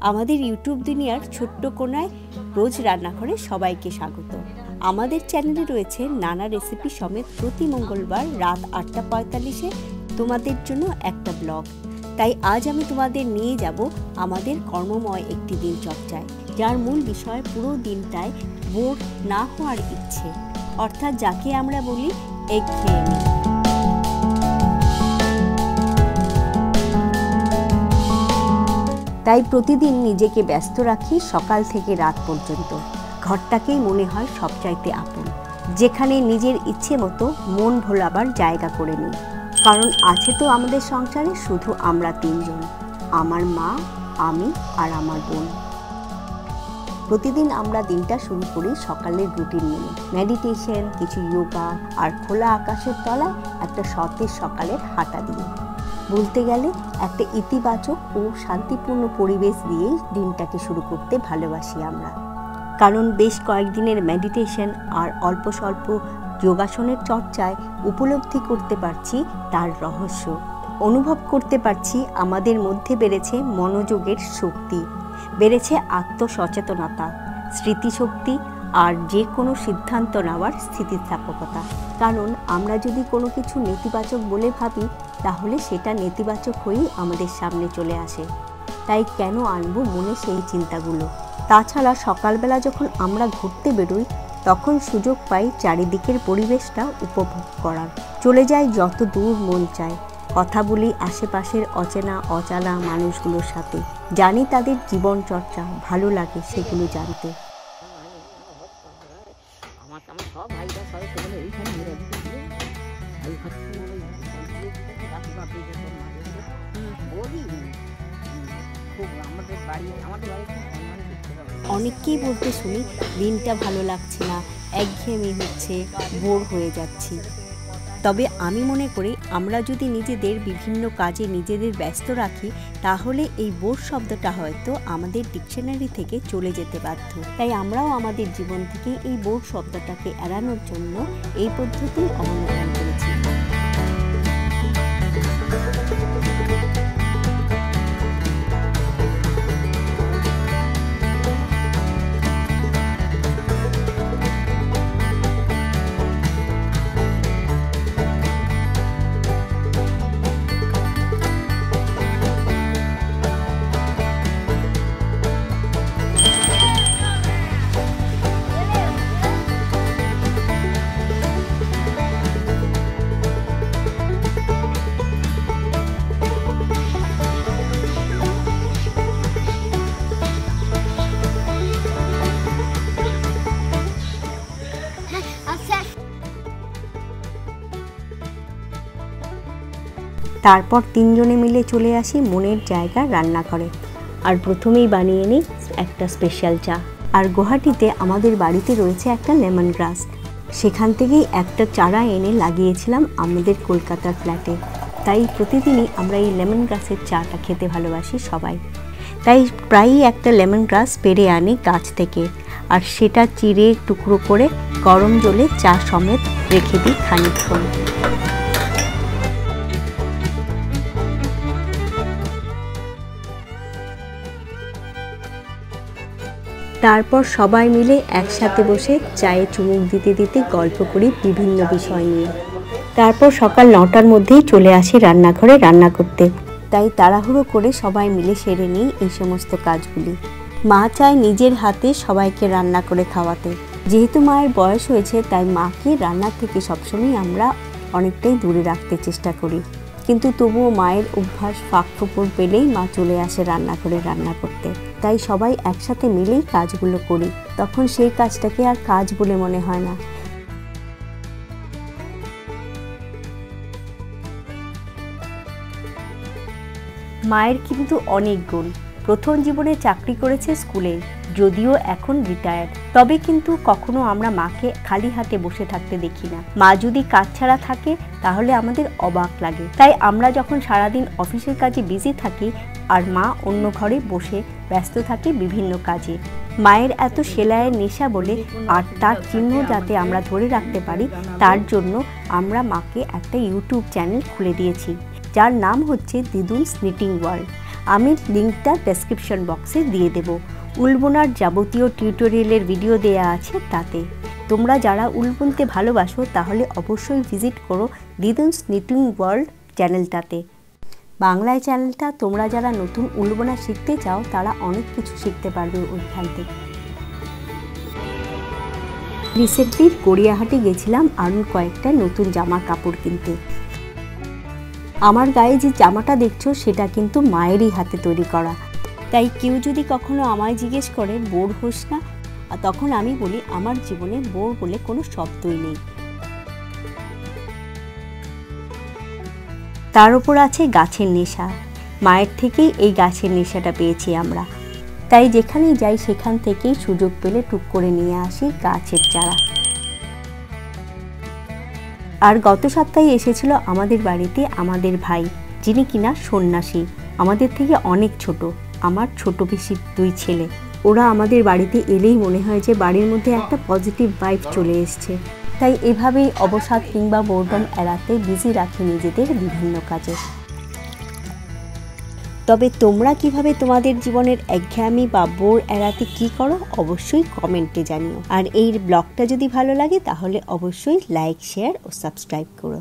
আমাদের ইউটিউব দুনিয়ার ছোট্ট কোণায় রোজ রান্নাঘরে সবাইকে স্বাগত। আমাদের চ্যানেলে রয়েছে নানা রেসিপি সমেত প্রতি মঙ্গলবার রাত 8:45-এ তোমাদের জন্য একটা ব্লগ। তাই আজ আমি তোমাদের নিয়ে যাব আমাদের কর্মময় একটি দিন চর্চায়, যার মূল বিষয় পুরো দিনটায় বোর না হওয়ার ইচ্ছে, অর্থাৎ যাকে আমরা বলি একঘেয়েমি। তাই প্রতিদিন নিজেকে ব্যস্ত রাখি সকাল থেকে রাত পর্যন্ত। ঘরটাকেই মনে হয় সবচাইতে আপন, যেখানে নিজের ইচ্ছে মতো মন ভোলাবার জায়গা করে নিই। কারণ আছে তো আমাদের সংসারে শুধু আমরা তিনজন, আমার মা, আমি আর আমার বোন। প্রতিদিন আমরা দিনটা শুরু করি সকালের রুটিন নিয়ে, মেডিটেশন, কিছু যোগা আর খোলা আকাশের তলায় একটা সতেজ সকালের হাঁটা দিয়ে। বলতে গেলে একটা ইতিবাচক ও শান্তিপূর্ণ পরিবেশ দিয়েই দিনটাকে শুরু করতে ভালোবাসি আমরা। কারণ বেশ কয়েকদিনের মেডিটেশন আর অল্প স্বল্প যোগাসনের চর্চায় উপলব্ধি করতে পারছি তার রহস্য। অনুভব করতে পারছি আমাদের মধ্যে বেড়েছে মনোযোগের শক্তি, বেড়েছে আত্মসচেতনতা, স্মৃতিশক্তি আর যে কোনো সিদ্ধান্ত নেওয়ার স্থিতিস্থাপকতা। কারণ আমরা যদি কোনো কিছু নেতিবাচক বলে ভাবি, তাহলে সেটা নেতিবাচক হয়েই আমাদের সামনে চলে আসে। তাই কেন আনবো মনে সেই চিন্তাগুলো? তাছাড়া সকালবেলা যখন আমরা ঘুরতে বেরোই, তখন সুযোগ পাই চারিদিকের পরিবেশটা উপভোগ করার। চলে যাই যত দূর মন চায়, কথা বলি আশেপাশের অচেনা অজানা মানুষগুলোর সাথে। জানি তাদের জীবন চর্চা, ভালো লাগে সেগুলো জানতে। অনেককেই বলতে শুনি দিনটা ভালো লাগছে না, একঘেয়েমি হচ্ছে, বোর হয়ে যাচ্ছি। তবে আমি মনে করি আমরা যদি নিজেদের বিভিন্ন কাজে নিজেদের ব্যস্ত রাখি, তাহলে এই বোর শব্দটা হয়তো আমাদের ডিকশনারি থেকে চলে যেতে বাধ্য। তাই আমরাও আমাদের জীবন থেকে এই বোর শব্দটাকে এড়ানোর জন্য এই পদ্ধতি অবলম্বন করেছি। তারপর তিনজনে মিলে চলে আসি মনের জায়গা রান্নাঘরে, আর প্রথমেই বানিয়ে নিই একটা স্পেশাল চা। আর গুয়াহাটিতে আমাদের বাড়িতে রয়েছে একটা লেমন গ্রাস, সেখান থেকেই একটা চারা এনে লাগিয়েছিলাম আমাদের কলকাতার ফ্ল্যাটে। তাই প্রতিদিনই আমরা এই লেমন গ্রাসের চাটা খেতে ভালোবাসি সবাই। তাই প্রায়ই একটা লেমন গ্রাস পেড়ে আনি গাছ থেকে, আর সেটা চিড়ে টুকরো করে গরম জলে চা সমেত রেখে দিই খানিকক্ষণ। তারপর সবাই মিলে একসাথে বসে চায়ে চুমুক দিতে দিতে গল্প করি বিভিন্ন বিষয় নিয়ে। তারপর সকাল 9টার মধ্যেই চলে আসি রান্নাঘরে রান্না করতে। তাই তাড়াহুড়ো করে সবাই মিলে সেরে নিই এই সমস্ত কাজগুলি। মা চায় নিজের হাতে সবাইকে রান্না করে খাওয়াতে। যেহেতু মায়ের বয়স হয়েছে, তাই মাকে রান্নার থেকে সবসময় আমরা অনেকটাই দূরে রাখতে চেষ্টা করি। কিন্তু তবুও মায়ের অভ্যাস, ফাঁক ফোকর পেলেই মা চলে আসে রান্নাঘরে রান্না করতে। তাই সবাই একসাথে মিলেই কাজগুলো করি, তখন সেই কাজটাকে আর কাজ বলে মনে হয় না। মায়ের কিন্তু অনেক গুণ। প্রথম জীবনে চাকরি করেছে স্কুলে, যদিও এখন রিটায়ার্ড। তবে কিন্তু কখনো আমরা মাকে খালি হাতে বসে থাকতে দেখি না। মা যদি কাজ ছাড়া থাকে তাহলে আমাদের অবাক লাগে। তাই আমরা যখন সারাদিন অফিসের কাজে বিজি থাকি, আর মা অন্য ঘরে বসে ব্যস্ত থাকে বিভিন্ন কাজে। মায়ের এত সেলাইয়ের নেশা বলে, আর তার চিহ্ন যাতে আমরা ধরে রাখতে পারি, তার জন্য আমরা মাকে একটা ইউটিউব চ্যানেল খুলে দিয়েছি, যার নাম হচ্ছে দিদুনস নিটিং ওয়ার্ল্ড। আমি লিঙ্কটা ডেসক্রিপশন বক্সে দিয়ে দেব। উল বোনার যাবতীয় টিউটোরিয়ালের ভিডিও দেয়া আছে তাতে। তোমরা যারা উল বুনতে ভালোবাসো তাহলে অবশ্যই ভিজিট করো দিদুনস নিটিং ওয়ার্ল্ড চ্যানেলটাতে। বাংলায় চ্যানেলটা, তোমরা যারা নতুন উল বোনা শিখতে চাও তারা অনেক কিছু শিখতে পারবে ওইখান থেকে। রিসেন্টলি গড়িয়াহাটে গেছিলাম আরও কয়েকটা নতুন জামা কাপড় কিনতে। আমার গায়ে যে জামাটা দেখছো সেটা কিন্তু মায়েরই হাতে তৈরি করা। তাই কেউ যদি কখনো আমায় জিজ্ঞেস করে বোর হোস না, তখন আমি বলি আমার জীবনে বোর বলে কোনো শব্দই নেই। তার উপর আছে গাছের নেশা। মায়ের থেকেই এই গাছের নেশাটা পেয়েছি আমরা। তাই যেখানেই যাই সেখান থেকেই সুযোগ পেলে টুক করে নিয়ে আসি গাছের চারা। আর গত সপ্তাহে এসেছিল আমাদের বাড়িতে আমাদের ভাই, যিনি কিনা সন্ন্যাসী, আমাদের থেকে অনেক ছোট, আমার ছোট পিসির 2 ছেলে। ওরা আমাদের বাড়িতে এলেই মনে হয় যে বাড়ির মধ্যে একটা পজিটিভ ভাইব চলে এসছে। তাই এভাবেই অবসাদ কিংবা বোরডম এড়াতে বিজি রাখি নিজেদের বিভিন্ন কাজে। তবে তোমরা কিভাবে তোমাদের জীবনের একঘেয়েমি বা বোর এড়াতে কি করো অবশ্যই কমেন্টে জানিও। আর এই ব্লগটা যদি ভালো লাগে তাহলে অবশ্যই লাইক, শেয়ার ও সাবস্ক্রাইব করো।